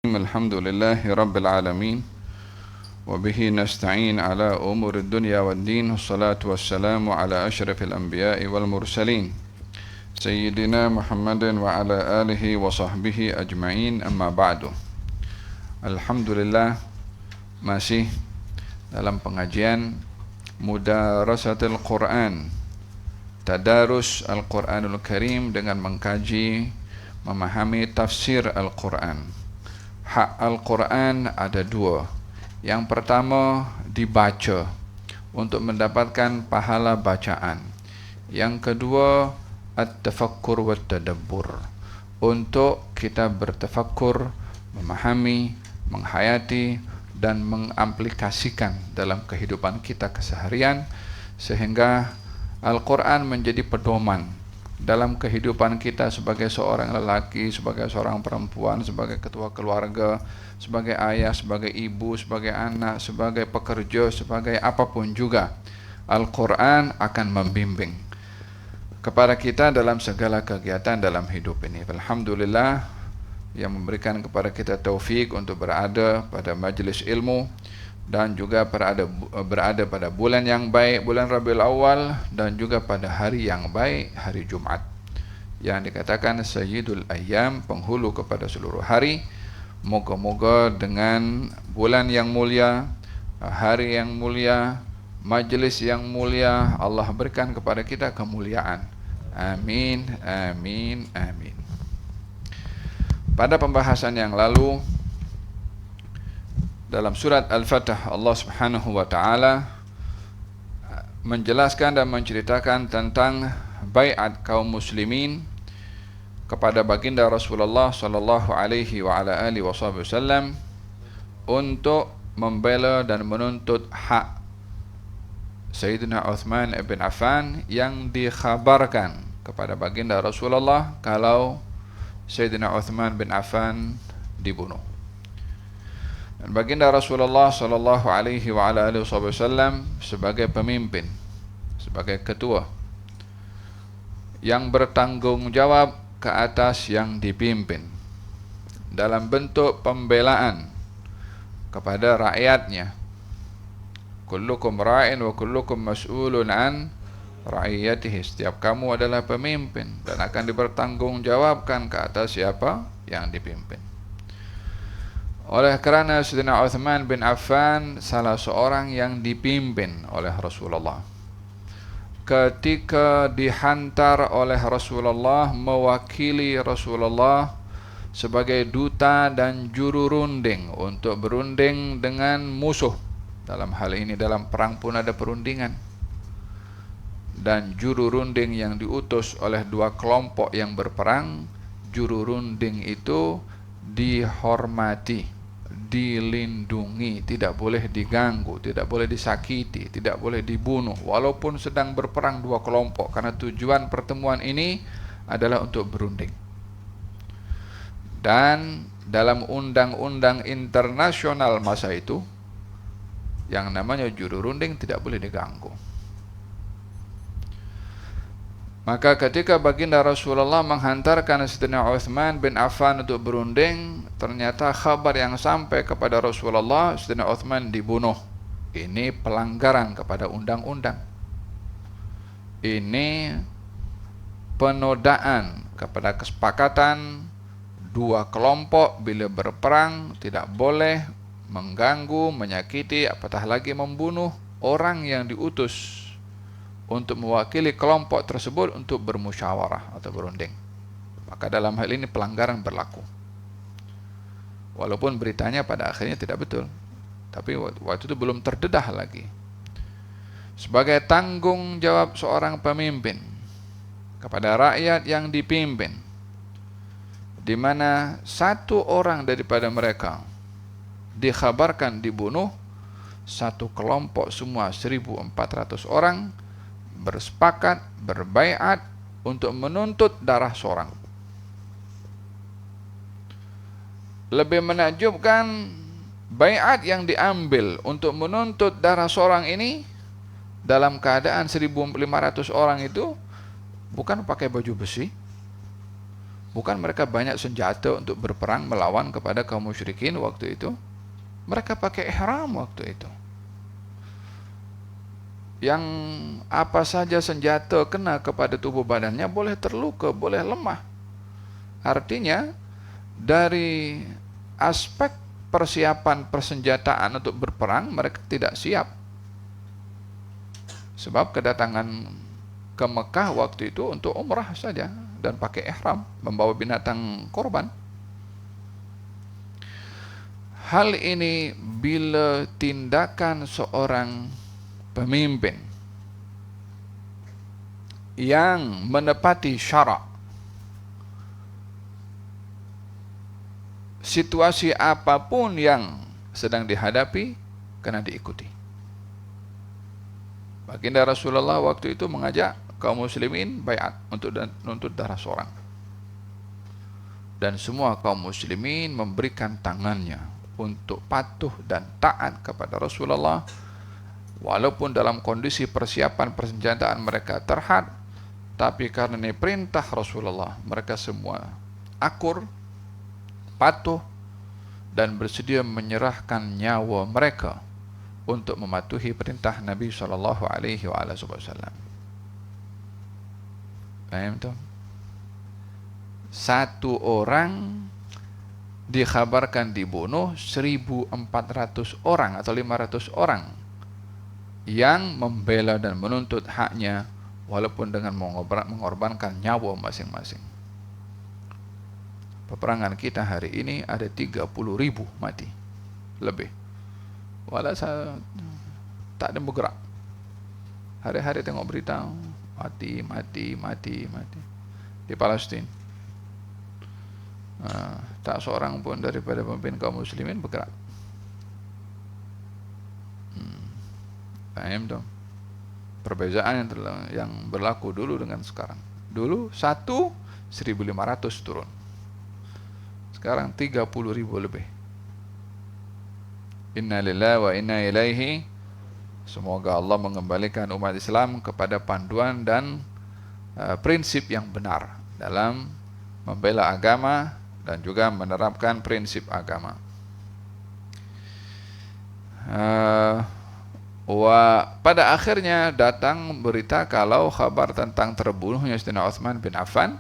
الحمد لله رب العالمين وبه نستعين على أمور الدنيا والدين والصلاة والسلام على أشرف الأنبياء والمرسلين سيدنا محمد وعلى آله وصحبه أجمعين أما بعد. Alhamdulillah, masih dalam pengajian Mudarasatul Quran, tadarus Al-Quranul Karim dengan mengkaji, memahami tafsir Al-Quran. Hak Al-Quran ada dua. Yang pertama, dibaca untuk mendapatkan pahala bacaan. Yang kedua, at-tafakkur wa tadabbur, untuk kita bertafakkur, memahami, menghayati dan mengaplikasikan dalam kehidupan kita keseharian, sehingga Al-Quran menjadi pedoman dalam kehidupan kita sebagai seorang lelaki, sebagai seorang perempuan, sebagai ketua keluarga, sebagai ayah, sebagai ibu, sebagai anak, sebagai pekerja, sebagai apapun juga. Al-Quran akan membimbing kepada kita dalam segala kegiatan dalam hidup ini. Alhamdulillah, yang memberikan kepada kita taufik untuk berada pada majlis ilmu dan juga berada pada bulan yang baik, bulan Rabiul Awal, dan juga pada hari yang baik, hari Jumat, yang dikatakan Sayyidul Ayyam, penghulu kepada seluruh hari. Moga-moga dengan bulan yang mulia, hari yang mulia, majlis yang mulia, Allah berikan kepada kita kemuliaan. Amin, amin, amin. Pada pembahasan yang lalu, dalam surat Al-Fatah, Allah Subhanahu wa taala menjelaskan dan menceritakan tentang baiat kaum muslimin kepada baginda Rasulullah sallallahu alaihi wa ala alihi wasallam untuk membela dan menuntut hak Sayyidina Uthman ibn Affan yang dikhabarkan kepada baginda Rasulullah kalau Sayyidina Uthman bin Affan dibunuh. Dan baginda Rasulullah sallallahu alaihi wa ala alihi wasallam sebagai pemimpin, sebagai ketua yang bertanggung jawab ke atas yang dipimpin dalam bentuk pembelaan kepada rakyatnya. Kullukum ra'in wa kullukum mas'ulun an ra'iyatihi. Setiap kamu adalah pemimpin dan akan dipertanggungjawabkan ke atas siapa yang dipimpin. Oleh kerana Sayyidina Uthman bin Affan salah seorang yang dipimpin oleh Rasulullah, ketika dihantar oleh Rasulullah mewakili Rasulullah sebagai duta dan juru runding untuk berunding dengan musuh. Dalam hal ini dalam perang pun ada perundingan, dan juru runding yang diutus oleh dua kelompok yang berperang, juru runding itu dihormati, dilindungi, tidak boleh diganggu, tidak boleh disakiti, tidak boleh dibunuh walaupun sedang berperang dua kelompok, karena tujuan pertemuan ini adalah untuk berunding. Dan dalam undang-undang internasional masa itu, yang namanya juru runding tidak boleh diganggu. Maka ketika baginda Rasulullah menghantarkan Sayyidina Uthman bin Affan untuk berunding, ternyata kabar yang sampai kepada Rasulullah, Sayyidina Uthman dibunuh. Ini pelanggaran kepada undang-undang. Ini penodaan kepada kesepakatan dua kelompok bila berperang tidak boleh mengganggu, menyakiti, apatah lagi membunuh orang yang diutus untuk mewakili kelompok tersebut untuk bermusyawarah atau berunding. Maka dalam hal ini pelanggaran berlaku. Walaupun beritanya pada akhirnya tidak betul, tapi waktu itu belum terdedah lagi. Sebagai tanggung jawab seorang pemimpin kepada rakyat yang dipimpin, di mana satu orang daripada mereka dikhabarkan dibunuh, satu kelompok semua 1.400 orang bersepakat, berbaiat untuk menuntut darah seorang. Lebih menakjubkan, baiat yang diambil untuk menuntut darah seorang ini dalam keadaan 1.500 orang itu bukan pakai baju besi, Bukan mereka banyak senjata untuk berperang melawan kepada kaum musyrikin waktu itu. Mereka pakai ihram waktu itu. Yang apa saja senjata kena kepada tubuh badannya boleh terluka, boleh lemah. Artinya dari aspek persiapan persenjataan untuk berperang mereka tidak siap. Sebab kedatangan ke Mekah waktu itu untuk umrah saja dan pakai ihram, membawa binatang korban. Hal ini bila tindakan seorang pemimpin yang menepati syarak, situasi apapun yang sedang dihadapi kena diikuti. Baginda Rasulullah waktu itu mengajak kaum muslimin baiat untuk menuntut darah seorang. Dan semua kaum muslimin memberikan tangannya untuk patuh dan taat kepada Rasulullah. Walaupun dalam kondisi persiapan persenjataan mereka terhad, tapi karena ini perintah Rasulullah, mereka semua akur, patuh, dan bersedia menyerahkan nyawa mereka untuk mematuhi perintah Nabi SAW. Paham tu? Satu orang dikhabarkan dibunuh 1.400 orang atau 500 orang yang membela dan menuntut haknya walaupun dengan mengorbankan nyawa masing-masing. Peperangan kita hari ini ada 30.000 mati lebih. Walau saya tak ada bergerak. Hari-hari tengok berita mati di Palestin. Tak seorang pun daripada pemimpin kaum muslimin bergerak. Paham dong? Perbezaan yang berlaku dulu dengan sekarang. Dulu 1.500 turun. Sekarang 30.000 lebih. Inna lillahi wa inna ilaihi. Semoga Allah mengembalikan umat Islam kepada panduan dan prinsip yang benar dalam membela agama dan juga menerapkan prinsip agama. Pada akhirnya datang berita kalau kabar tentang terbunuhnya Sayyidina Utsman bin Affan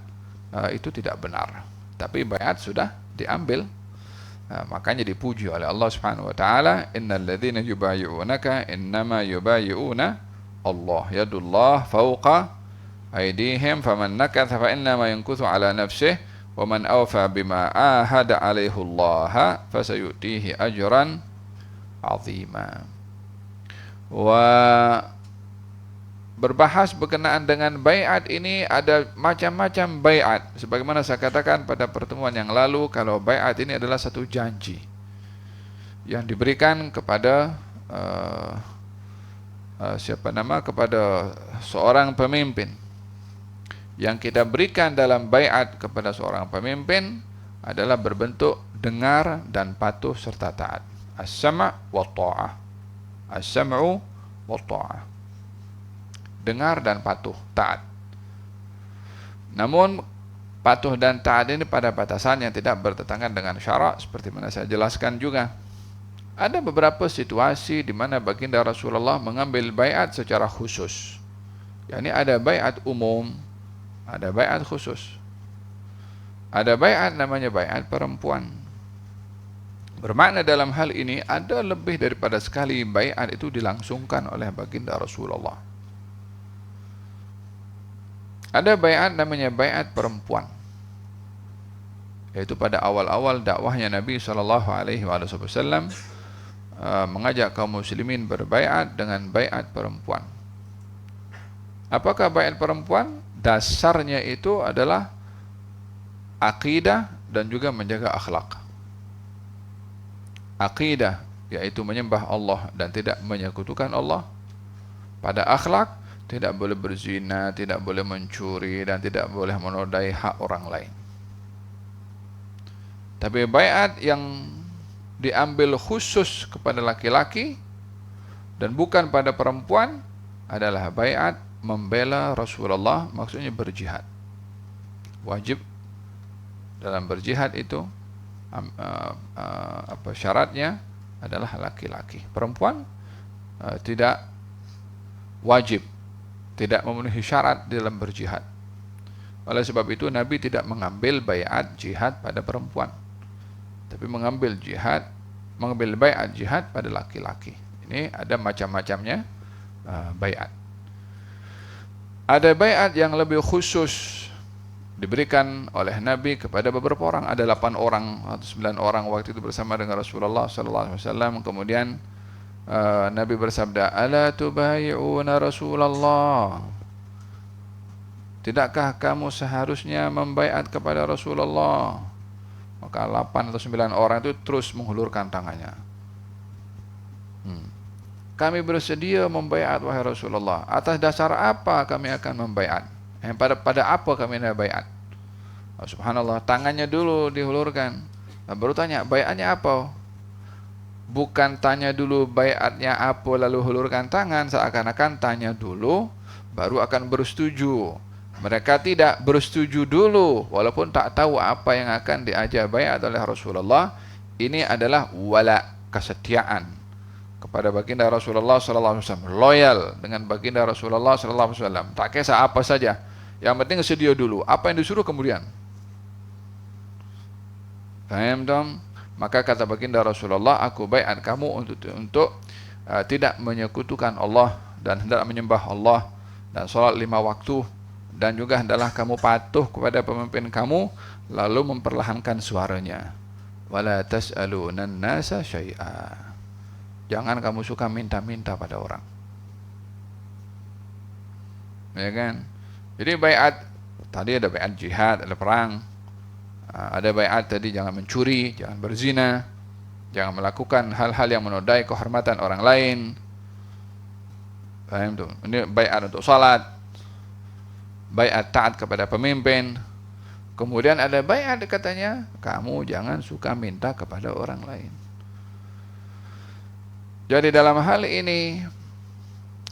itu tidak benar. Tapi baiat sudah diambil. Makanya dipuji oleh Allah Subhanahu wa taala, innal ladzina yubayyi'unaka innama yubayyi'una Allah, yadullah fawqa aydihim faman nakatha fa innama yankuthu ala nafsihi wa man awfa bima ahada alaihi Allah fasayutihi ajran 'azima. Berbahas berkenaan dengan baiat ini, ada macam-macam baiat. Sebagaimana saya katakan pada pertemuan yang lalu, kalau baiat ini adalah satu janji yang diberikan kepada kepada seorang pemimpin. Yang kita berikan dalam baiat kepada seorang pemimpin adalah berbentuk dengar dan patuh serta taat. As-sam' wa ta'ah. As-sam'u wa ta'ah. Dengar dan patuh, taat. Namun patuh dan taat ini pada batasan yang tidak bertentangan dengan syarak, seperti mana saya jelaskan juga. Ada beberapa situasi di mana baginda Rasulullah mengambil baiat secara khusus. yakni ada baiat umum, ada baiat khusus. Ada baiat namanya baiat perempuan. Bermakna dalam hal ini ada lebih daripada sekali baiat itu dilangsungkan oleh baginda Rasulullah. Ada baiat namanya baiat perempuan, yaitu pada awal-awal dakwahnya Nabi SAW mengajak kaum muslimin berbaiat dengan baiat perempuan. Apakah baiat perempuan? Dasarnya itu adalah akidah dan juga menjaga akhlak. Akidah yaitu menyembah Allah dan tidak menyekutukan Allah. Pada akhlak, tidak boleh berzina, tidak boleh mencuri, dan tidak boleh menodai hak orang lain. Tapi baiat yang diambil khusus kepada laki-laki dan bukan pada perempuan adalah baiat membela Rasulullah, maksudnya berjihad. Wajib dalam berjihad itu syaratnya adalah laki-laki. Perempuan tidak wajib, tidak memenuhi syarat dalam berjihad. Oleh sebab itu Nabi tidak mengambil baiat jihad pada perempuan, tapi mengambil baiat jihad pada laki-laki. Ini ada macam-macamnya baiat. Ada baiat yang lebih khusus diberikan oleh Nabi kepada beberapa orang. Ada 8 orang atau 9 orang waktu itu bersama dengan Rasulullah SAW. Kemudian Nabi bersabda, "Ala tubayi'una Rasulullah?" Tidakkah kamu seharusnya membaiat kepada Rasulullah? Maka 8 atau 9 orang itu terus menghulurkan tangannya. Kami bersedia membaiat wahai Rasulullah. Atas dasar apa kami akan membaiat? Pada apa kami nak baiat? Subhanallah, tangannya dulu dihulurkan. Baru tanya, baiatnya apa? Bukan tanya dulu baiatnya apa lalu hulurkan tangan, seakan-akan tanya dulu baru akan bersetuju. Mereka tidak bersetuju dulu walaupun tak tahu apa yang akan diajar baiat oleh Rasulullah. Ini adalah wala, kesetiaan kepada baginda Rasulullah SAW, loyal dengan baginda Rasulullah SAW. Tak kisah apa saja, yang penting sedia dulu. Apa yang disuruh kemudian. Faham dong? Maka kata baginda Rasulullah, aku baiat kamu untuk tidak menyekutukan Allah dan hendak menyembah Allah dan salat 5 waktu, dan juga hendaklah kamu patuh kepada pemimpin kamu, lalu memperlahankan suaranya. Wala tas'alunan nasa syai'a. Jangan kamu suka minta-minta pada orang. Ya kan? Jadi baiat tadi ada baiat jihad, ada perang. Ada baiat tadi jangan mencuri, jangan berzina, jangan melakukan hal-hal yang menodai kehormatan orang lain. Paham tuh? Ini baiat untuk salat, baiat taat kepada pemimpin. Kemudian ada baiat katanya, kamu jangan suka minta kepada orang lain. Jadi dalam hal ini,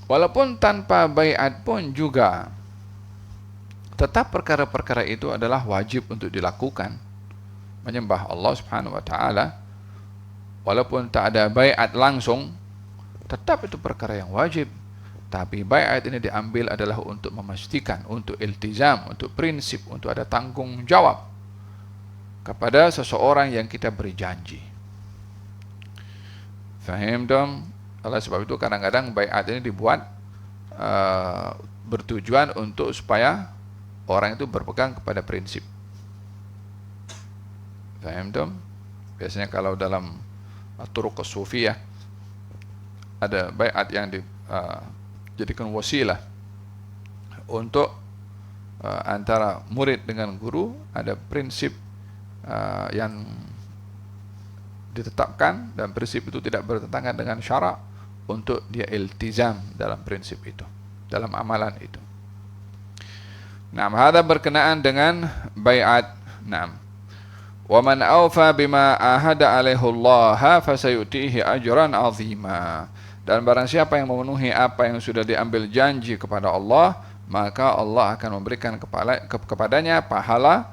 walaupun tanpa baiat pun juga tetap perkara-perkara itu adalah wajib untuk dilakukan. Menyembah Allah Subhanahu wa taala walaupun tak ada baiat langsung, tetap itu perkara yang wajib. Tapi baiat ini diambil adalah untuk memastikan, untuk iltizam, untuk prinsip, untuk ada tanggung jawab kepada seseorang yang kita beri janji. Faham dong? Oleh sebab itu kadang-kadang baiat ini dibuat bertujuan untuk supaya orang itu berpegang kepada prinsip. Faham dong? Biasanya kalau dalam turuq sufiyah ada baiat yang dijadikan wasilah untuk antara murid dengan guru, ada prinsip yang ditetapkan dan prinsip itu tidak bertentangan dengan syarak untuk dia iltizam dalam prinsip itu, dalam amalan itu. Nah, hada berkenaan dengan baiat. Naam. Wa man awfa bima ahada alaihi Allah fasayutihi ajran azima. Dan barang siapa yang memenuhi apa yang sudah diambil janji kepada Allah, maka Allah akan memberikan kepadanya pahala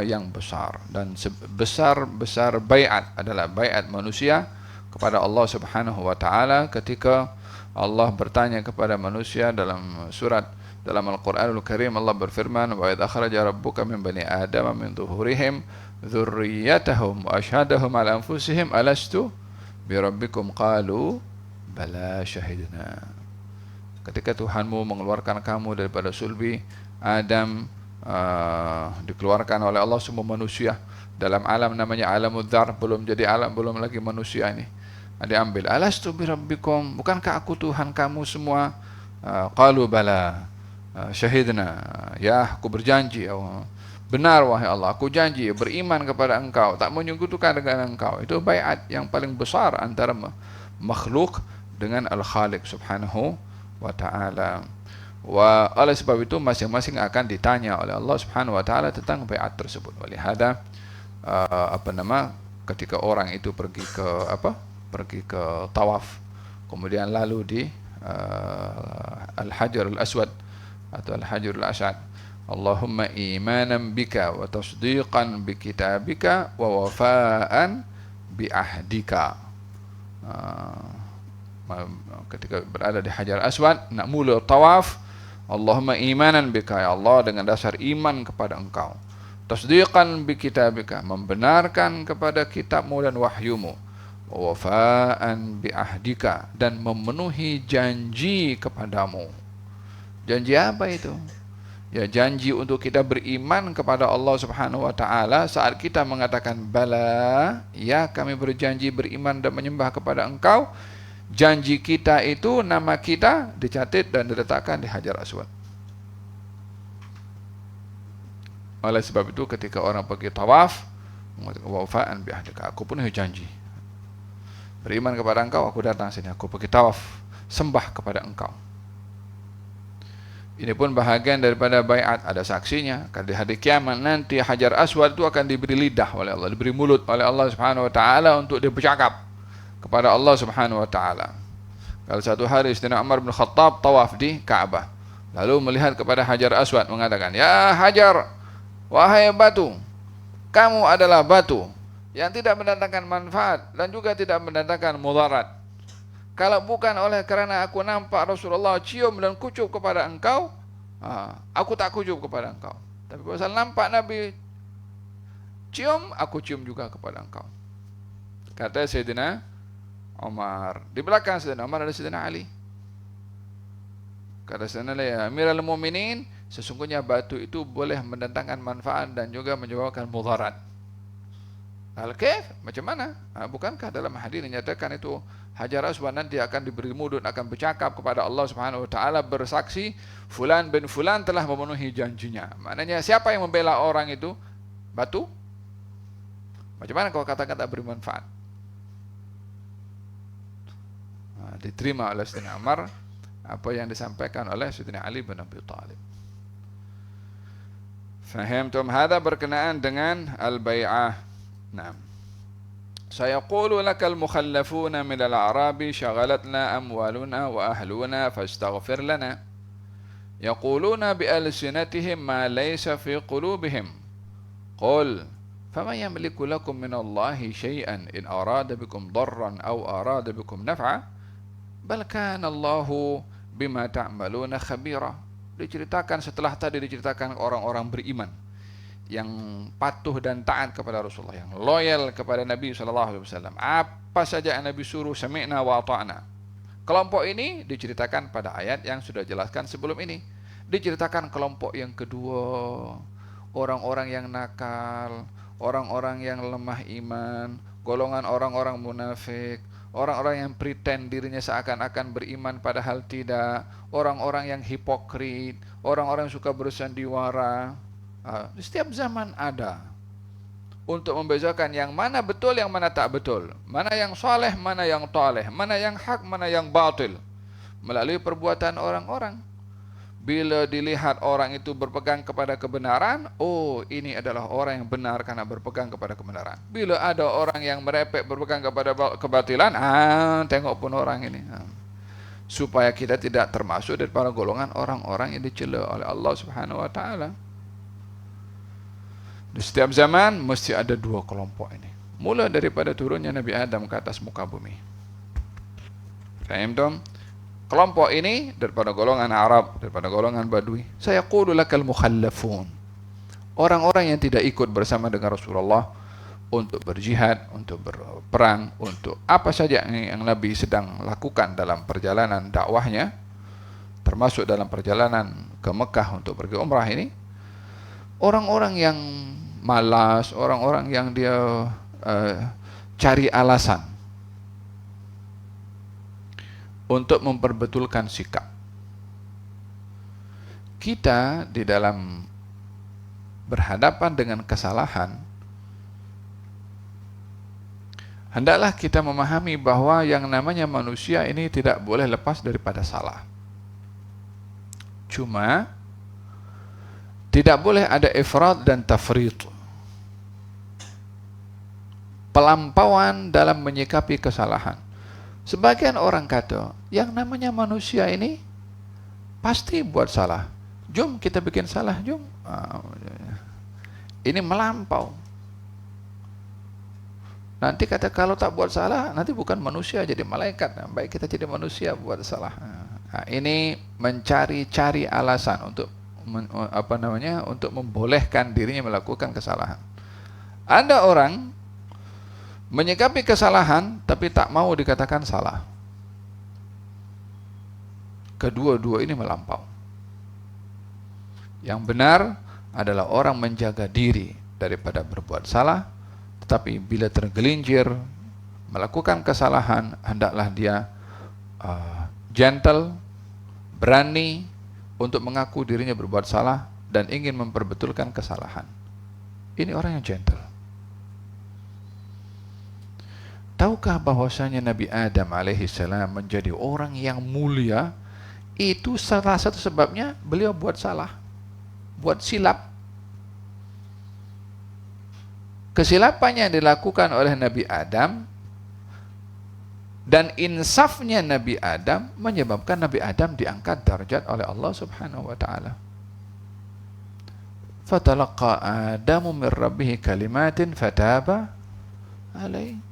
yang besar. Dan sebesar-besar baiat adalah baiat manusia kepada Allah Subhanahu wa taala ketika Allah bertanya kepada manusia dalam Al-Quranul Karim. Allah berfirman, wa idh akhraja rabbuka min bani adama min zuhurihim dzurriyyatahum wa asyhadahum ala anfusihim alastu bi rabbikum qalu bala syahidna. Ketika Tuhanmu mengeluarkan kamu daripada sulbi Adam, dikeluarkan oleh Allah semua manusia dalam alam namanya alamud dzar, belum jadi alam, belum lagi manusia ini diambil. Alastu bi rabbikum, bukankah aku Tuhan kamu semua? Qalu bala syahidna, ya aku berjanji, benar wahai Allah, aku janji beriman kepada engkau, tak menyekutukan dengan engkau. Itu baiat yang paling besar antara makhluk dengan Al-Khaliq Subhanahu wa ta'ala. Oleh sebab itu masing-masing akan ditanya oleh Allah Subhanahu wa ta'ala tentang baiat tersebut. Walihada ketika orang itu pergi ke tawaf, kemudian lalu di Al-Hajarul Aswad atau Al-Hajarul Asad, Allahumma imanan bika wa tasdiqan bi kitabika wa wafaan bi ahdika. Ketika berada di Hajar Aswad, nak mula tawaf, Allahumma imanan bika, ya Allah, dengan dasar iman kepada Engkau. Tasdiqan bi kitabika, membenarkan kepada kitabmu dan wahyumu. Wa wafaan bi ahdika, dan memenuhi janji kepadamu. Janji apa itu? Ya, janji untuk kita beriman kepada Allah Subhanahu wa taala saat kita mengatakan bala, ya kami berjanji beriman dan menyembah kepada Engkau. Janji kita itu, nama kita dicatat dan diletakkan di Hajar Aswad. Oleh sebab itu ketika orang pergi tawaf, mengatakan wafaan bi ahdika, aku penuhi janji. Beriman kepada Engkau, aku datang sini, aku pergi tawaf, sembah kepada Engkau. Ini pun bahagian daripada baiat, ada saksinya. Di hari kiamat nanti Hajar Aswad itu akan diberi lidah oleh Allah, diberi mulut oleh Allah Subhanahu wa taala untuk dia bercakap kepada Allah Subhanahu wa taala. Kalau satu hari Sayyidina Umar bin Khattab tawaf di Ka'bah, lalu melihat kepada Hajar Aswad mengatakan, "Ya Hajar, wahai batu, kamu adalah batu yang tidak mendatangkan manfaat dan juga tidak mendatangkan mudarat. Kalau bukan oleh kerana aku nampak Rasulullah cium dan kucup kepada engkau, aku tak kucup kepada engkau. Tapi pasal nampak Nabi cium, aku cium juga kepada engkau." Kata Sayyidina Umar. Di belakang Sayyidina Umar ada Sayyidina Ali. Kata Sayyidina Ali, Amirul Mukminin, sesungguhnya batu itu boleh mendatangkan manfaat dan juga menyebabkan mudarat. Al-Kaif, macam mana? Bukankah dalam hadis dinyatakan itu Hajar Aswad nanti akan diberi mulut, akan bercakap kepada Allah Subhanahu wa taala, bersaksi fulan bin fulan telah memenuhi janjinya. Maknanya siapa yang membela orang itu? Batu? Macam mana kau kata-kata bermanfaat? Diterima oleh Sayyidina Umar apa yang disampaikan oleh Sayyidina Ali bin Abi Thalib. Fahimtum hadha berkenaan dengan al-bai'ah. Naam. Sayaqulu lakal mukhallafuna min al-a'rabi shaghalatna amwaluna wa ahluna fastaghfir lana. Yaquluna bi alsinatihim ma laysa fi qulubihim. Qul faman yamliku lakum min Allahi shay'an in arada bikum darran aw arada bikum naf'a. Bal kana Allahu bima ta'maluna khabira. Diceritakan setelah tadi diceritakan orang-orang beriman yang patuh dan taat kepada Rasulullah, yang loyal kepada Nabi SAW. Apa saja yang Nabi suruh, sami'na wa ata'na. Kelompok ini diceritakan pada ayat yang sudah jelaskan sebelum ini. Diceritakan kelompok yang kedua, orang-orang yang nakal, orang-orang yang lemah iman, golongan orang-orang munafik, orang-orang yang pretend dirinya seakan-akan beriman padahal tidak, orang-orang yang hipokrit, orang-orang yang suka bersandiwara. Di setiap zaman ada untuk membezakan yang mana betul, yang mana tak betul, mana yang saleh, mana yang taleh, mana yang hak, mana yang batil, melalui perbuatan orang-orang. Bila dilihat orang itu berpegang kepada kebenaran, oh ini adalah orang yang benar karena berpegang kepada kebenaran. Bila ada orang yang merepek berpegang kepada kebatilan, tengok pun orang ini. Supaya kita tidak termasuk daripada golongan orang-orang yang dicela oleh Allah Subhanahu wa taala. Di setiap zaman mesti ada dua kelompok ini. Mula daripada turunnya Nabi Adam ke atas muka bumi. Faham dong? Kelompok ini daripada golongan Arab, daripada golongan Badui. Saya qulu lakal mukhallafun. Orang-orang yang tidak ikut bersama dengan Rasulullah untuk berjihad, untuk berperang, untuk apa saja yang Nabi sedang lakukan dalam perjalanan dakwahnya, termasuk dalam perjalanan ke Mekah untuk pergi umrah ini. Orang-orang yang malas, orang-orang yang dia cari alasan untuk memperbetulkan sikap. Kita di dalam berhadapan dengan kesalahan, hendaklah kita memahami bahwa yang namanya manusia ini tidak boleh lepas daripada salah. Cuma tidak boleh ada ifrat dan tafrit, pelampauan dalam menyikapi kesalahan. Sebagian orang kata, yang namanya manusia ini pasti buat salah. Jom kita bikin salah, jom. Ini melampau. Nanti kata kalau tak buat salah, nanti bukan manusia jadi malaikat. Baik kita jadi manusia buat salah. Ini mencari-cari alasan untuk untuk membolehkan dirinya melakukan kesalahan. Ada orang menyikapi kesalahan tapi tak mau dikatakan salah. Kedua-dua ini melampau. Yang benar adalah orang menjaga diri daripada berbuat salah, tetapi bila tergelincir melakukan kesalahan, hendaklah dia gentle, berani untuk mengaku dirinya berbuat salah dan ingin memperbetulkan kesalahan. Ini orang yang gentle. Tahukah bahwasanya Nabi Adam alaihissalam menjadi orang yang mulia? Itu salah satu sebabnya beliau buat salah, buat silap. Kesilapannya yang dilakukan oleh Nabi Adam dan insafnya Nabi Adam menyebabkan Nabi Adam diangkat darjat oleh Allah Subhanahu wa taala. Fatalaqa Adamu min rabbih kalimatin fataba alaihi.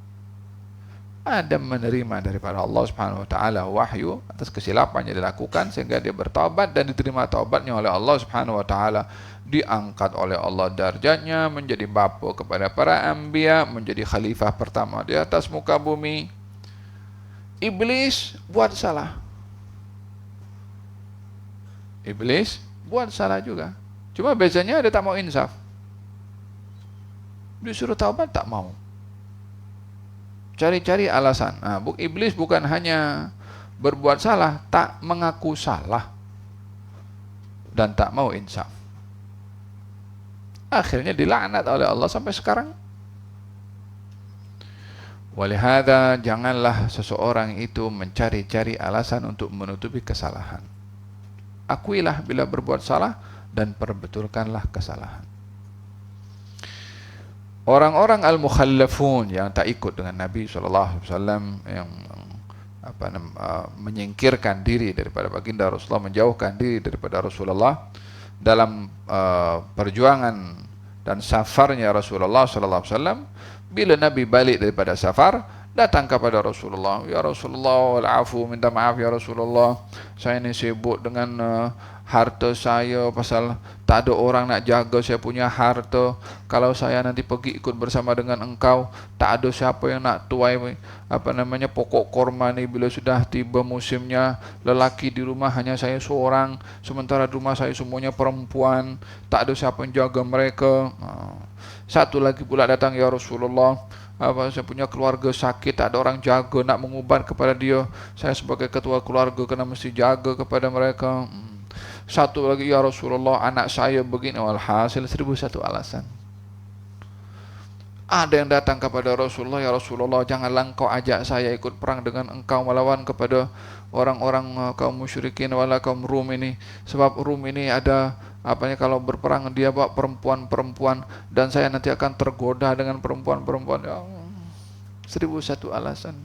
Adam menerima daripada Allah Subhanahu wa taala wahyu atas kesilapan yang dilakukan sehingga dia bertaubat dan diterima taubatnya oleh Allah Subhanahu wa taala, diangkat oleh Allah darjatnya menjadi bapa kepada para anbiya, menjadi khalifah pertama di atas muka bumi. Iblis buat salah. Iblis buat salah juga. Cuma biasanya dia tak mau insaf. Disuruh taubat tak mau. Cari-cari alasan. Iblis bukan hanya berbuat salah, tak mengaku salah dan tak mau insaf. Akhirnya dilaknat oleh Allah sampai sekarang. Walihada janganlah seseorang itu mencari-cari alasan untuk menutupi kesalahan. Akuilah bila berbuat salah dan perbetulkanlah kesalahan. Orang-orang al-mukhallafun yang tak ikut dengan Nabi SAW, yang menyingkirkan diri daripada baginda Rasulullah, menjauhkan diri daripada Rasulullah dalam perjuangan dan safarnya Rasulullah SAW. Bila Nabi balik daripada safar, datang kepada Rasulullah, ya Rasulullah, wal-afu, minta maaf ya Rasulullah, saya ini sibuk dengan harta saya, pasal tak ada orang nak jaga saya punya harta. Kalau saya nanti pergi ikut bersama dengan engkau, tak ada siapa yang nak tuai pokok korma ni. Bila sudah tiba musimnya, lelaki di rumah hanya saya seorang, sementara di rumah saya semuanya perempuan, tak ada siapa yang jaga mereka. Satu lagi pula datang, ya Rasulullah, saya punya keluarga sakit, tak ada orang jaga nak mengubat kepada dia. Saya sebagai ketua keluarga kena mesti jaga kepada mereka. Satu lagi, ya Rasulullah, anak saya begini. Walhasil 1001 alasan. Ada yang datang kepada Rasulullah, ya Rasulullah, janganlah engkau ajak saya ikut perang dengan engkau melawan kepada orang-orang kaum musyrikin wala kaum Rum ini, sebab Rum ini ada kalau berperang dia bawa perempuan-perempuan dan saya nanti akan tergoda dengan perempuan-perempuan. Ya Allah, 1001 alasan.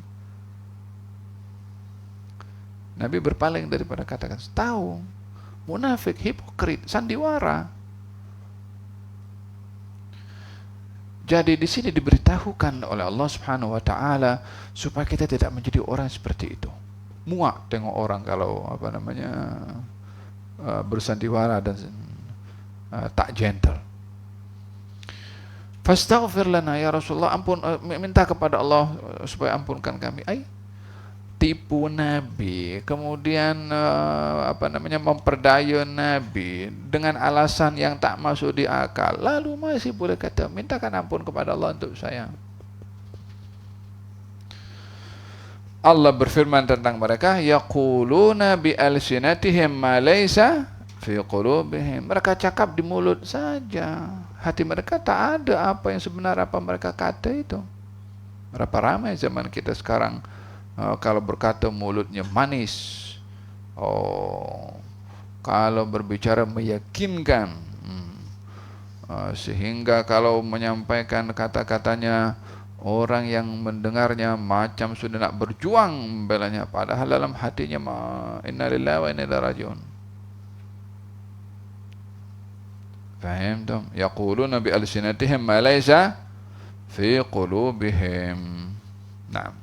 Nabi berpaling daripada kata-kata. Tahu munafik, hipokrit, sandiwara. Jadi di sini diberitahukan oleh Allah Subhanahu wa taala supaya kita tidak menjadi orang seperti itu. Muak tengok orang kalau bersandiwara dan tak gentle. Fastaghfir lana ya Rasulullah, minta kepada Allah supaya ampunkan kami. Tipu Nabi, kemudian memperdaya Nabi dengan alasan yang tak masuk di akal, lalu masih boleh kata mintakan ampun kepada Allah untuk saya. Allah berfirman tentang mereka, yaquluna bi alsinatihim ma laysa fi qulubihim. Mereka cakap di mulut saja, hati mereka tak ada apa yang sebenar apa mereka kata itu. Berapa ramai zaman kita sekarang kalau berkata mulutnya manis, kalau berbicara meyakinkan, sehingga kalau menyampaikan kata-katanya orang yang mendengarnya macam sudah nak berjuang membelanya, padahal dalam hatinya innalillahi wa inna ilaihi rajiun. Faham tum? Yaquluna bi alsinatihim ma laysa fi qulubihim. Nah,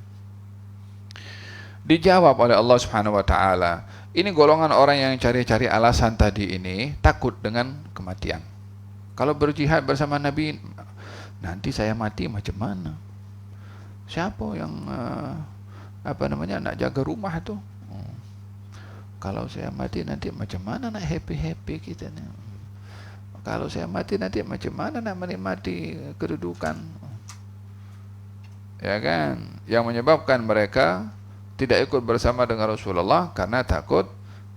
dijawab oleh Allah Subhanahu wa taala. Ini golongan orang yang cari-cari alasan tadi ini takut dengan kematian. Kalau berjihad bersama Nabi, nanti saya mati macam mana? Siapa yang nak jaga rumah tu? Kalau saya mati nanti macam mana nak happy-happy kita ni? Kalau saya mati nanti macam mana nak menikmati kedudukan? Ya kan? Yang menyebabkan mereka tidak ikut bersama dengan Rasulullah karena takut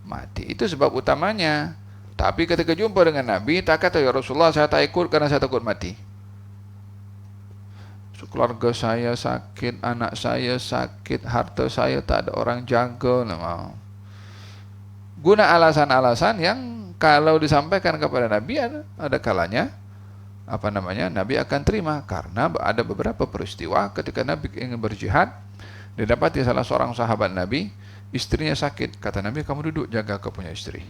mati. Itu sebab utamanya. Tapi ketika jumpa dengan Nabi, tak kata, ya Rasulullah, saya tak ikut karena saya takut mati. Keluarga saya sakit, anak saya sakit, harta saya tak ada orang jaga. Guna alasan-alasan yang kalau disampaikan kepada Nabi ada kalanya Nabi akan terima, karena ada beberapa peristiwa ketika Nabi ingin berjihad, didapati salah seorang sahabat Nabi, istrinya sakit. Kata Nabi, kamu duduk jaga kau punya istri.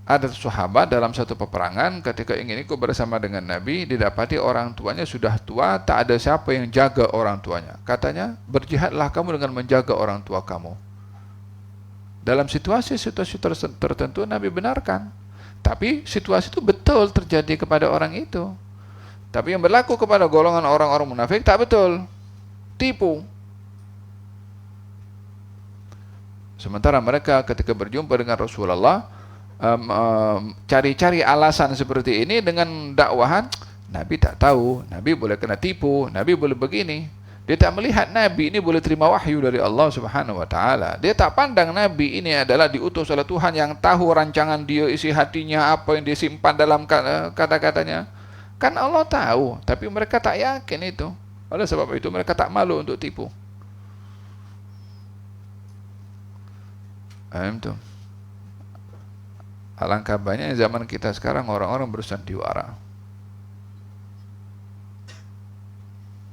Ada sahabat dalam satu peperangan ketika ingin ikut bersama dengan Nabi, didapati orang tuanya sudah tua, tak ada siapa yang jaga orang tuanya. Katanya, berjihadlah kamu dengan menjaga orang tua kamu. Dalam situasi-situasi tertentu Nabi benarkan. Tapi situasi itu betul terjadi kepada orang itu. Tapi yang berlaku kepada golongan orang-orang munafik tak betul. Tipu. Sementara mereka ketika berjumpa dengan Rasulullah, cari-cari alasan seperti ini dengan dakwahan, Nabi tak tahu, Nabi boleh kena tipu, Nabi boleh begini. Dia tak melihat Nabi ini boleh terima wahyu dari Allah Subhanahu wa taala. Dia tak pandang Nabi ini adalah diutus oleh Tuhan yang tahu rancangan dia, isi hatinya, apa yang dia simpan dalam kata-katanya. Kan Allah tahu, tapi mereka tak yakin itu. Oleh sebab itu mereka tak malu untuk tipu. Itu. Alangkah banyak zaman kita sekarang orang-orang bersandiwara.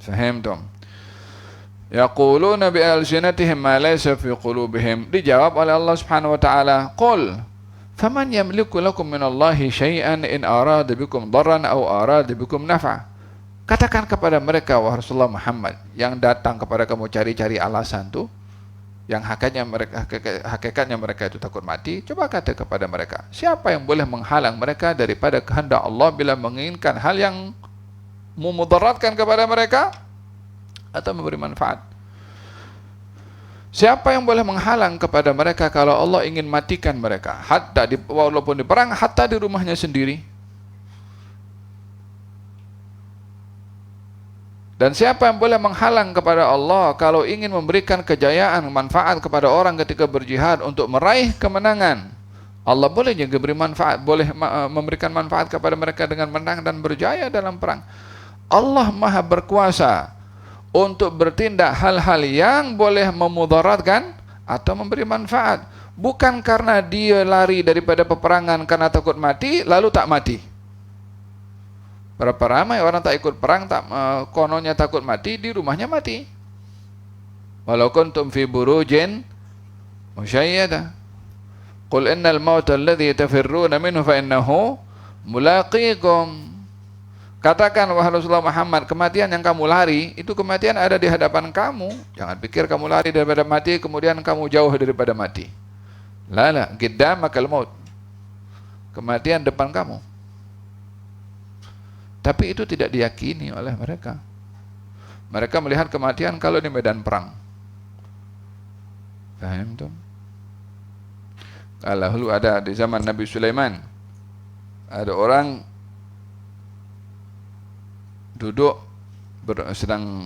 Faham tum? Yaquluna bi alsinatihim ma laysa fi qulubihim. Dijawab oleh Allah Subhanahu wa taala, "Qul faman yamliku lakum min Allahi syai'an in arada bikum darran aw arada bikum naf'a." Katakan kepada mereka, wahai Rasulullah Muhammad, yang datang kepada kamu cari-cari alasan tu, yang hakikatnya mereka itu takut mati, coba kata kepada mereka, siapa yang boleh menghalang mereka daripada kehendak Allah bila menginginkan hal yang memudaratkan kepada mereka atau memberi manfaat? Siapa yang boleh menghalang kepada mereka kalau Allah ingin matikan mereka, walaupun di perang, hatta di rumahnya sendiri? Dan siapa yang boleh menghalang kepada Allah kalau ingin memberikan kejayaan, manfaat kepada orang ketika berjihad untuk meraih kemenangan? Allah boleh juga beri manfaat, boleh memberikan manfaat kepada mereka dengan menang dan berjaya dalam perang. Allah Maha berkuasa untuk bertindak hal-hal yang boleh memudaratkan atau memberi manfaat. Bukan karena dia lari daripada peperangan karena takut mati, lalu tak mati. Berapa ramai orang tak ikut perang, kononnya takut mati, di rumahnya mati. Walau kuntum fi burujin musyayyadah. Qul innal mauta alladhi tafirruna minhu fa innahu mulaqikum. Katakan wahai Rasulullah Muhammad, kematian yang kamu lari, itu kematian ada di hadapan kamu. Jangan pikir kamu lari daripada mati, kemudian kamu jauh daripada mati. La, qiddamakal maut. Kematian depan kamu. Tapi itu tidak diyakini oleh mereka. Mereka melihat kematian kalau di medan perang. Paham tuh? Lalu ada di zaman Nabi Sulaiman, ada orang duduk sedang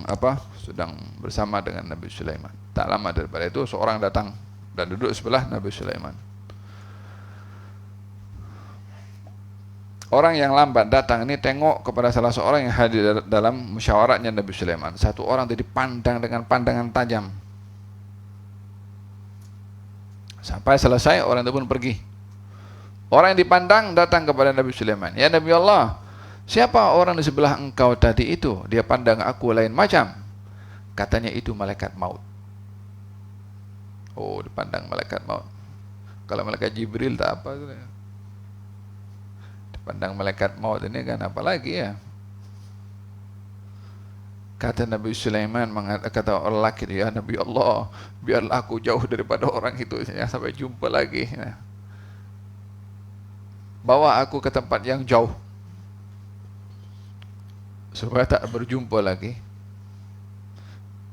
bersama dengan Nabi Sulaiman. Tak lama daripada itu seorang datang dan duduk sebelah Nabi Sulaiman. Orang yang lambat datang ini tengok kepada salah seorang yang hadir dalam musyawaratnya Nabi Sulaiman. Satu orang tadi pandang dengan pandangan tajam. Sampai selesai, orang itu pun pergi. Orang yang dipandang datang kepada Nabi Sulaiman. Ya Nabi Allah, siapa orang di sebelah engkau tadi itu? Dia pandang aku lain macam. Katanya itu malaikat maut. Oh, dipandang malaikat maut. Kalau malaikat Jibril tak apa. Pandang malaikat maut ini kan apalagi ya. Kata Nabi Sulaiman, kata orang lelaki, ya Nabi Allah, biarlah aku jauh daripada orang itu ya, sampai jumpa lagi. Bawa aku ke tempat yang jauh supaya tak berjumpa lagi.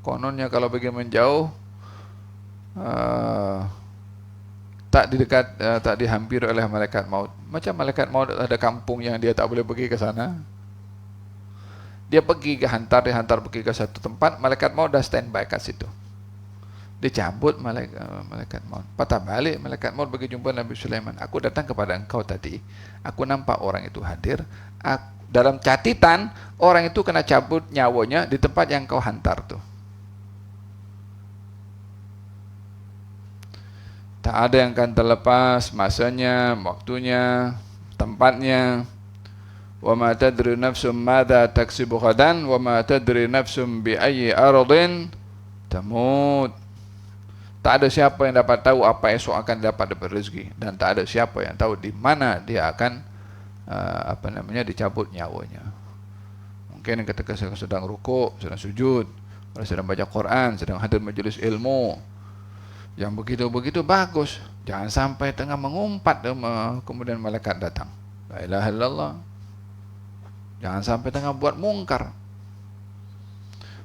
Kononnya kalau pergi menjauh, tak didekat, tak dihampiri oleh malaikat maut. Macam malaikat maut ada kampung yang dia tak boleh pergi ke sana. Dia pergi dihantar pergi ke satu tempat, malaikat maut dah standby kat situ. Dia cabut malaikat maut. Patah balik malaikat maut bagi jumpa Nabi Sulaiman. Aku datang kepada engkau tadi. Aku nampak orang itu hadir. Dalam catatan orang itu kena cabut nyawanya di tempat yang kau hantar tu. Tak ada yang akan terlepas masanya, waktunya, tempatnya. Wa ma tadri nafsum madza taksibu ghadan wa ma tadri nafsum bi ayyi ardin tamut. Tak ada siapa yang dapat tahu apa esok akan dapat rezeki, dan tak ada siapa yang tahu di mana dia akan dicabut nyawanya. Mungkin ketika sedang rukuk, sedang sujud, sedang baca Quran, sedang hadir majelis ilmu yang begitu-begitu bagus, jangan sampai tengah mengumpat kemudian malaikat datang. La ilaha illallah. Jangan sampai tengah buat mungkar.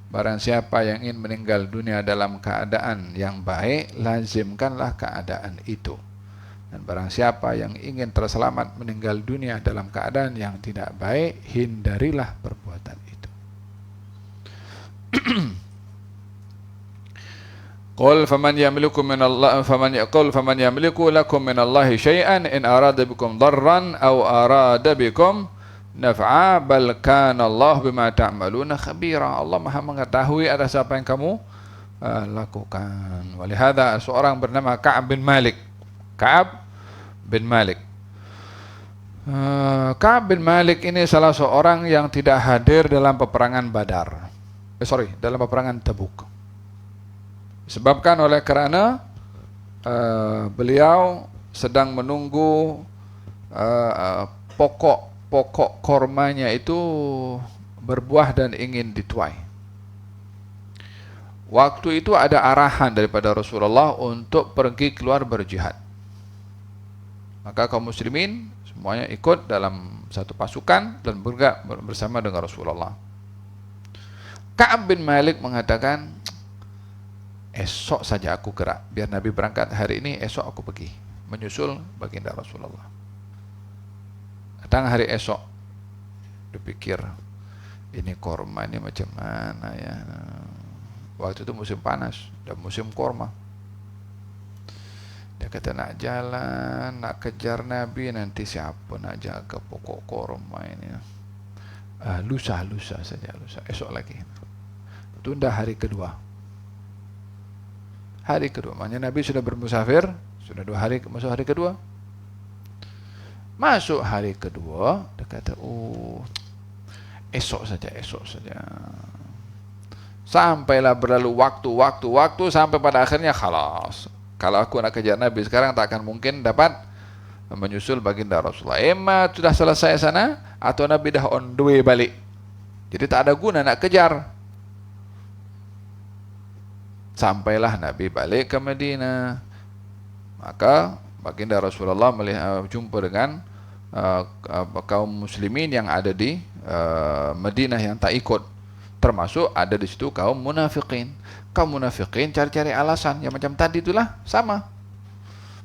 Barang siapa yang ingin meninggal dunia dalam keadaan yang baik, lazimkanlah keadaan itu. Dan barang siapa yang ingin terselamat meninggal dunia dalam keadaan yang tidak baik, hindarilah perbuatan itu. Qul faman yamliku min Allah faman yamliku lakum min Allah syai'an in arada bikum darran aw arada bikum naf'a bal kana Allah bima ta'maluna khabira. Allah Maha mengetahui atas apa yang kamu lakukan. Walihada seorang bernama Ka'ab bin Malik. Ka'ab bin Malik ini salah seorang yang tidak hadir dalam peperangan Badar. Dalam peperangan Tabuk. Disebabkan oleh kerana beliau sedang menunggu pokok kormanya itu berbuah dan ingin dituai. Waktu itu ada arahan daripada Rasulullah untuk pergi keluar berjihad. Maka kaum muslimin semuanya ikut dalam satu pasukan dan bergerak bersama dengan Rasulullah. Ka'ab bin Malik mengatakan, esok saja aku gerak, biar Nabi berangkat hari ini, esok aku pergi menyusul baginda Rasulullah. Datang hari esok, dipikir ini korma ini macam mana ya. Waktu itu musim panas dan musim korma. Dia kata nak jalan, nak kejar Nabi, nanti siapa nak jaga pokok korma ini. Lusa saja, esok lagi. Tunda hari kedua. Maknanya Nabi sudah bermusafir, sudah 2 hari masuk hari kedua. Masuk hari kedua, dia kata, esok saja. Sampailah berlalu waktu, sampai pada akhirnya khalas. Kalau aku nak kejar Nabi sekarang, tak akan mungkin dapat menyusul baginda Rasulullah. Sudah selesai sana, atau Nabi dah on the way balik. Jadi tak ada guna nak kejar. Sampailah Nabi balik ke Madinah. Maka baginda Rasulullah jumpa dengan kaum muslimin yang ada di Madinah yang tak ikut, termasuk ada di situ kaum munafikin. Kaum munafikin cari-cari alasan yang macam tadi itulah, sama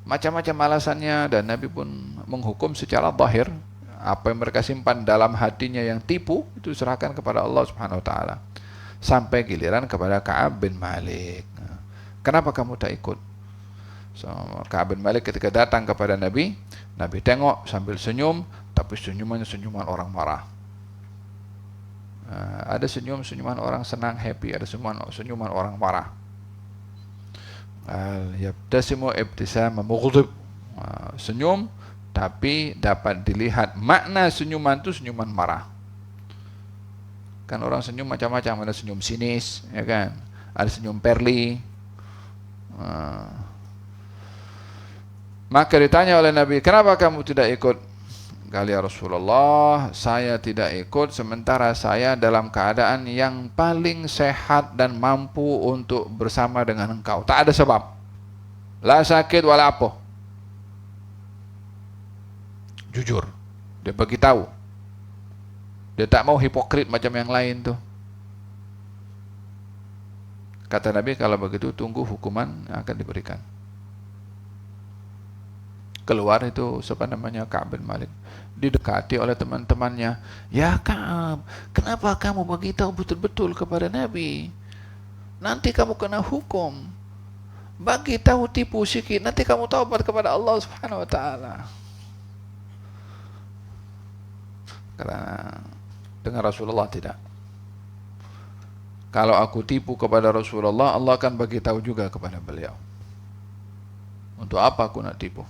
macam-macam alasannya, dan Nabi pun menghukum secara zahir. Apa yang mereka simpan dalam hatinya yang tipu, itu serahkan kepada Allah Subhanahu wa taala. Sampai giliran kepada Ka'ab bin Malik. Kenapa kamu tak ikut? Ka'ab bin Malik ketika datang kepada Nabi tengok sambil senyum, tapi senyumannya senyuman orang marah. Ada senyuman orang senang, happy, ada senyuman orang marah. Yabtasimu ibtisama mughdib. Senyum tapi dapat dilihat makna senyuman itu senyuman marah. Kan orang senyum macam-macam, ada senyum sinis, ya kan? Ada senyum perli. Maka ditanya oleh Nabi, kenapa kamu tidak ikut Kali ya Rasulullah, saya tidak ikut sementara saya dalam keadaan yang paling sehat dan mampu untuk bersama dengan engkau. Tak ada sebab. La sakit wala apa. Jujur. Dia beritahu. Dia tak mau hipokrit macam yang lain tuh. Kata Nabi, kalau begitu tunggu hukuman yang akan diberikan. Keluar itu siapa namanya, Ka'ab bin Malik, didekati oleh teman-temannya. Ya Ka'ab, kenapa kamu beritahu betul-betul kepada Nabi? Nanti kamu kena hukum. Bagi tahu tipu sikit, nanti kamu taubat kepada Allah Subhanahu wa taala. Karena dengan Rasulullah tidak. Kalau aku tipu kepada Rasulullah, Allah akan bagi tahu juga kepada beliau. Untuk apa aku nak tipu?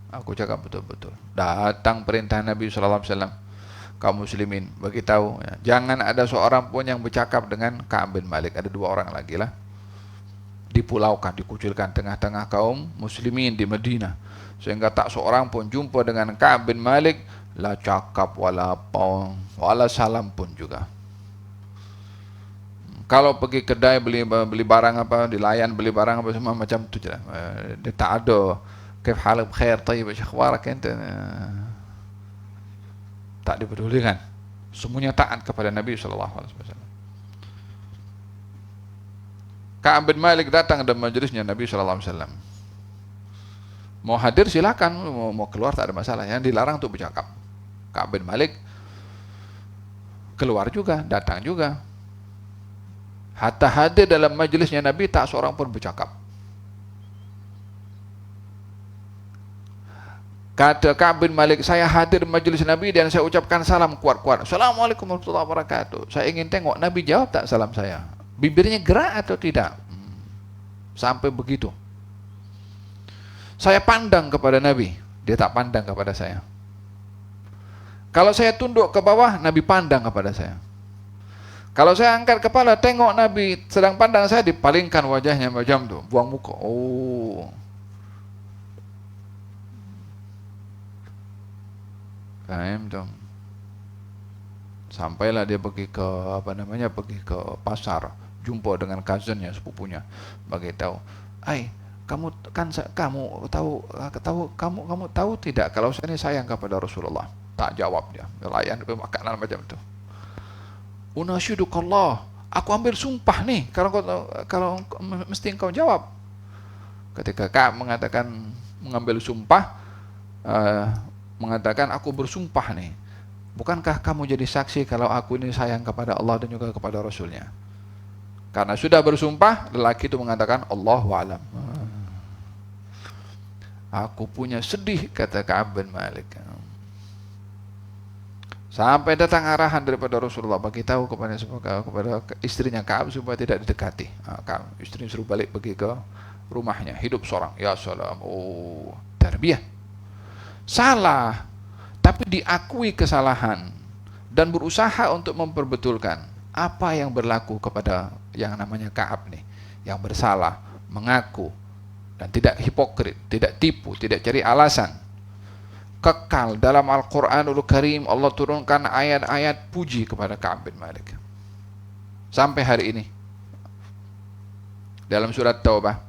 Aku cakap betul-betul. Datang perintah Nabi SAW, kaum muslimin, bagi tahu ya, jangan ada seorang pun yang bercakap dengan Ka'ab bin Malik. Ada 2 orang lagi lah. Dipulaukan, dikucilkan tengah-tengah kaum muslimin di Madinah, sehingga tak seorang pun jumpa dengan Ka'ab bin Malik, la cakap wala apa, wala salam pun juga. Kalau pergi kedai beli barang apa, dilayan beli barang apa semua macam tu je. Dia tak ada كيف حالك بخير طيب ايش اخبارك انت, tak dipedulikan. Semuanya taat kepada Nabi SAW. Ka'ab bin Malik datang dalam majelisnya Nabi SAW. Mau hadir silakan, mau keluar tak ada masalah. Yang dilarang untuk bercakap. Ka'ab bin Malik keluar juga, datang juga. Hatta hadir dalam majelisnya Nabi, tak seorang pun bercakap. Kata Ka'ab bin Malik, saya hadir majelis Nabi dan saya ucapkan salam kuat-kuat. Assalamualaikum warahmatullahi wabarakatuh. Saya ingin tengok Nabi jawab tak salam saya. Bibirnya gerak atau tidak. Sampai begitu. Saya pandang kepada Nabi, dia tak pandang kepada saya. Kalau saya tunduk ke bawah, Nabi pandang kepada saya. Kalau saya angkat kepala, tengok Nabi sedang pandang saya, dipalingkan wajahnya macam tu, buang muka. Oh. Kaim dong. Sampailah dia pergi ke pergi ke pasar, jumpa dengan cousinnya, sepupunya, bagi tahu, kamu kan kamu tahu tidak kalau saya ini sayang kepada Rasulullah? Tak jawab dia, layan makanan macam itu. Unasyidukallah, aku ambil sumpah nih kalau mesti engkau jawab. Ketika Ka'ab mengambil sumpah, mengatakan, aku bersumpah nih, bukankah kamu jadi saksi kalau aku ini sayang kepada Allah dan juga kepada Rasulnya? Karena sudah bersumpah, lelaki itu mengatakan, Allahu a'lam. Aku punya sedih, kata Ka'ab bin Malik. Sampai datang arahan daripada Rasulullah, bagi tahu kepada istrinya Ka'ab supaya tidak didekati. Istrinya suruh balik pergi ke rumahnya, hidup seorang. Ya salam, tarbiyah. Salah, tapi diakui kesalahan dan berusaha untuk memperbetulkan. Apa yang berlaku kepada yang namanya Ka'ab nih, yang bersalah, mengaku dan tidak hipokrit, tidak tipu, tidak cari alasan. Kekal dalam Al-Quranul Karim, Allah turunkan ayat-ayat puji kepada Ka'ab bin Malik sampai hari ini. Dalam surat Taubah,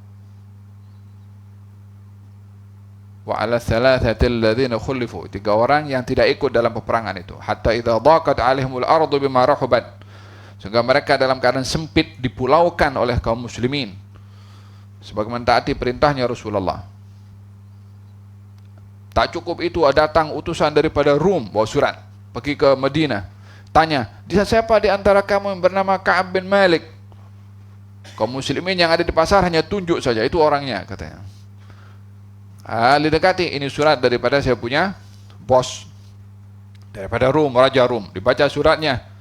wa ala thalathatil ladzina khulifu, 3 orang yang tidak ikut dalam peperangan itu, hatta idza dhaqat alaihimul ardu bima rahubat, sehingga mereka dalam keadaan sempit dipulaukan oleh kaum muslimin sebagaimana taati perintahnya Rasulullah. Tak cukup itu, datang utusan daripada Rum bawa surat pergi ke Madinah, tanya, siapa di antara kamu yang bernama Ka'ab bin Malik? Kaum muslimin yang ada di pasar hanya tunjuk saja, itu orangnya, katanya. Didekati, ini surat daripada saya punya bos, daripada Rum, Raja Rum. Dibaca suratnya.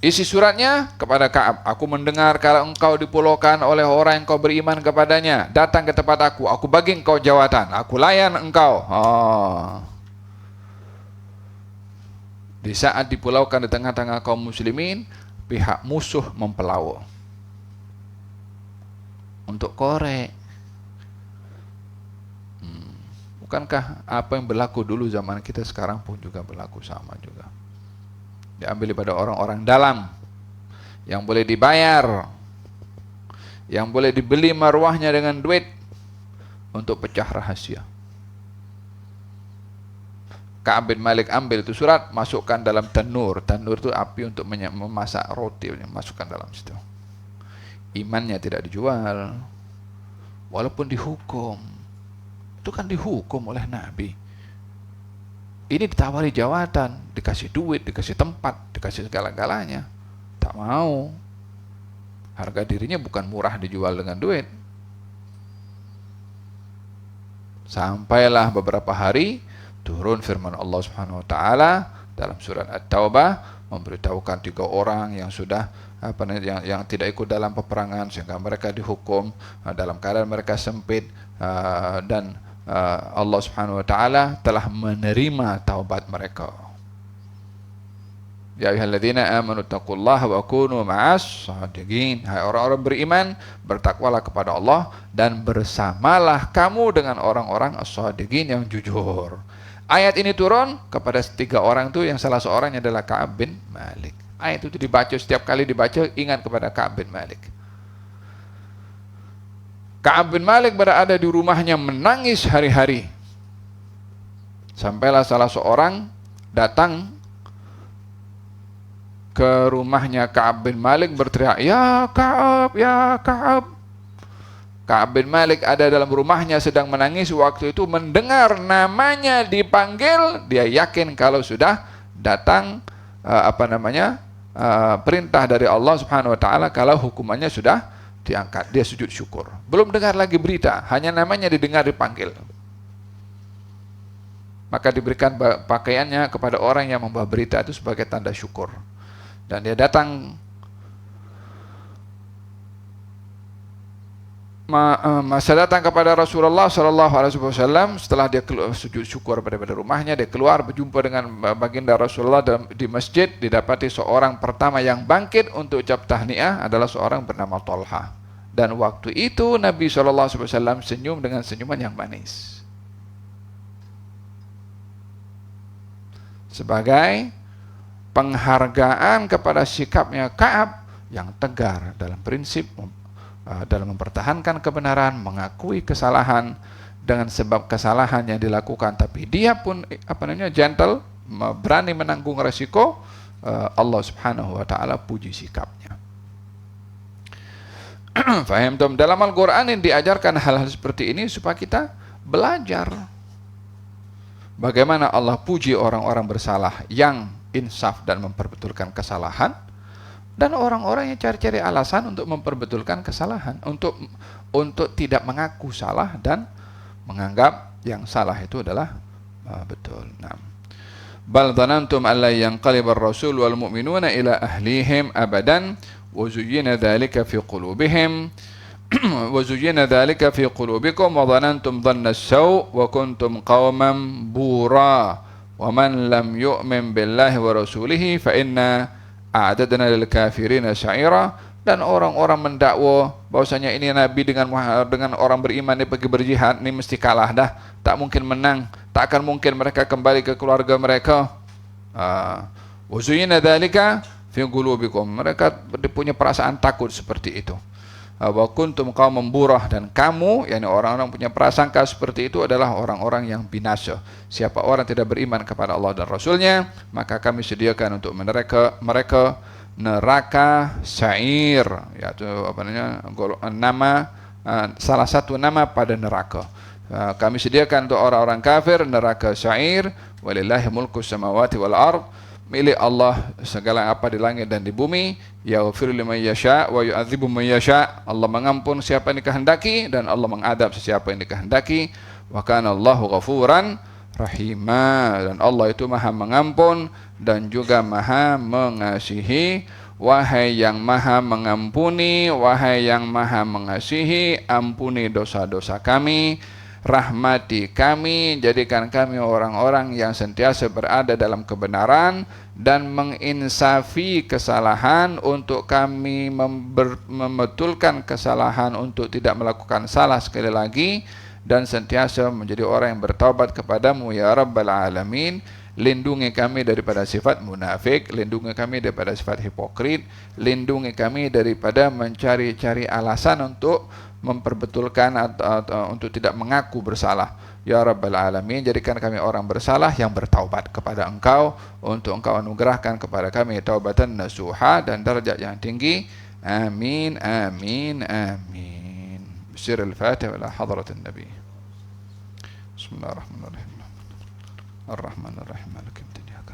Isi suratnya kepada Ka'ab, aku mendengar kalau engkau dipulaukan oleh orang yang kau beriman kepadanya, datang ke tempat aku bagi engkau jawatan, aku layan engkau. Di saat dipulaukan di tengah-tengah kaum muslimin, pihak musuh mempelawa untuk korek. bukankah apa yang berlaku dulu zaman kita sekarang pun juga berlaku sama juga? Diambil pada orang-orang dalam yang boleh dibayar, yang boleh dibeli marwahnya dengan duit untuk pecah rahasia. Ka'ab bin Malik ambil itu surat, masukkan dalam tanur. Tanur itu api untuk memasak roti, masukkan dalam situ. Imannya tidak dijual, walaupun dihukum. Itu kan dihukum oleh Nabi. Ini ditawari jawatan, dikasih duit, dikasih tempat, dikasih segala-galanya. Tak mau. Harga dirinya bukan murah dijual dengan duit. Sampailah beberapa hari turun firman Allah Subhanahu wa taala dalam surat At-Taubah, memberitahukan 3 orang yang sudah yang tidak ikut dalam peperangan sehingga mereka dihukum dalam keadaan mereka sempit, dan Allah Subhanahu wa taala telah menerima taubat mereka. Ya ayyuhalladzina amanu taqullaha wa kunu ma'as shadiqin. Hai orang-orang beriman, bertakwalah kepada Allah dan bersamalah kamu dengan orang-orang as-shadiqin yang jujur. Ayat ini turun kepada 3 orang itu, yang salah seorangnya adalah Ka'ab bin Malik. Ayat itu dibaca, setiap kali dibaca ingat kepada Ka'ab bin Malik. Ka'ab bin Malik berada di rumahnya menangis hari-hari. Sampailah salah seorang datang ke rumahnya Ka'ab bin Malik berteriak, "Ya Ka'ab, ya Ka'ab." Ka'ab bin Malik ada dalam rumahnya sedang menangis. Waktu itu mendengar namanya dipanggil, dia yakin kalau sudah datang perintah dari Allah Subhanahu wa taala, kalau hukumannya sudah diangkat. Dia sujud syukur. Belum dengar lagi berita, hanya namanya didengar dipanggil. Maka diberikan pakaiannya kepada orang yang membawa berita itu sebagai tanda syukur. Dan dia datang masa datang kepada Rasulullah SAW. Setelah dia sujud syukur pada rumahnya, dia keluar berjumpa dengan baginda Rasulullah di masjid. Didapati seorang pertama yang bangkit untuk ucap tahniah adalah seorang bernama Tolha. Dan waktu itu Nabi SAW senyum dengan senyuman yang manis, sebagai penghargaan kepada sikapnya Ka'ab yang tegar dalam prinsip, dalam mempertahankan kebenaran, mengakui kesalahan dengan sebab kesalahan yang dilakukan, tapi dia pun gentle, berani menanggung resiko. Allah Subhanahu wa taala puji sikapnya. Faham tom? Dalam Al-Qur'an yang diajarkan hal-hal seperti ini supaya kita belajar bagaimana Allah puji orang-orang bersalah yang insaf dan memperbetulkan kesalahan, dan orang-orang yang cari-cari alasan untuk memperbetulkan kesalahan, untuk tidak mengaku salah dan menganggap yang salah itu adalah betul. Nah, bal dhanantum alla yanqaliba ar-rasul wal mu'minuna ila ahlihim abadan wa zuyyina dhalika fi qulubihim wa zuyyina dhalika fi qulubikum wa dhanantum dhanna as-saw wa kuntum qauman bura wa man lam yu'min billahi wa rasulihi fa inna a'dadna lil kafirina sa'ira. Dan orang-orang mendakwa bahwasanya ini Nabi dengan orang beriman ini pergi berjihad, ini mesti kalah dah, tak mungkin menang, tak akan mungkin mereka kembali ke keluarga mereka. Wa zuyyina dzalika fi qulubikum, mereka punya perasaan takut seperti itu. Wa kuntum qauman burah, dan kamu, yakni orang-orang punya prasangka seperti itu adalah orang-orang yang binasa. Siapa orang tidak beriman kepada Allah dan Rasulnya, maka kami sediakan untuk mereka neraka sa'ir, yaitu salah satu nama pada neraka. Kami sediakan untuk orang-orang kafir neraka sa'ir. Walillahi mulku samawati wal ard, milik Allah segala apa di langit dan di bumi. Yaghfiru liman yasha wa yu'adzibu man yasha. Allah mengampun siapa yang dikehendaki dan Allah mengadab siapa yang dikehendaki. Wa kana Allahu ghafuran rahima, dan Allah itu maha mengampun dan juga maha mengasihi. Wahai yang maha mengampuni, wahai yang maha mengasihi, ampuni dosa-dosa kami, rahmati kami, jadikan kami orang-orang yang sentiasa berada dalam kebenaran dan menginsafi kesalahan, untuk kami membetulkan kesalahan untuk tidak melakukan salah sekali lagi, dan sentiasa menjadi orang yang bertaubat kepadamu ya Rabbal Alamin. Lindungi kami daripada sifat munafik, lindungi kami daripada sifat hipokrit, lindungi kami daripada mencari-cari alasan untuk memperbetulkan atau untuk tidak mengaku bersalah. Ya Rabbal Alamin, jadikan kami orang bersalah yang bertaubat kepada Engkau, untuk Engkau anugerahkan kepada kami taubatan nasuha dan darajat yang tinggi. Amin, amin, amin. Bismillahirrahmanirrahim. Al-Fatihah ila hadratin Nabi. Bismillahirrahmanirrahim. Ar-Rahman Ar-Rahim. Maliki yawmiddin.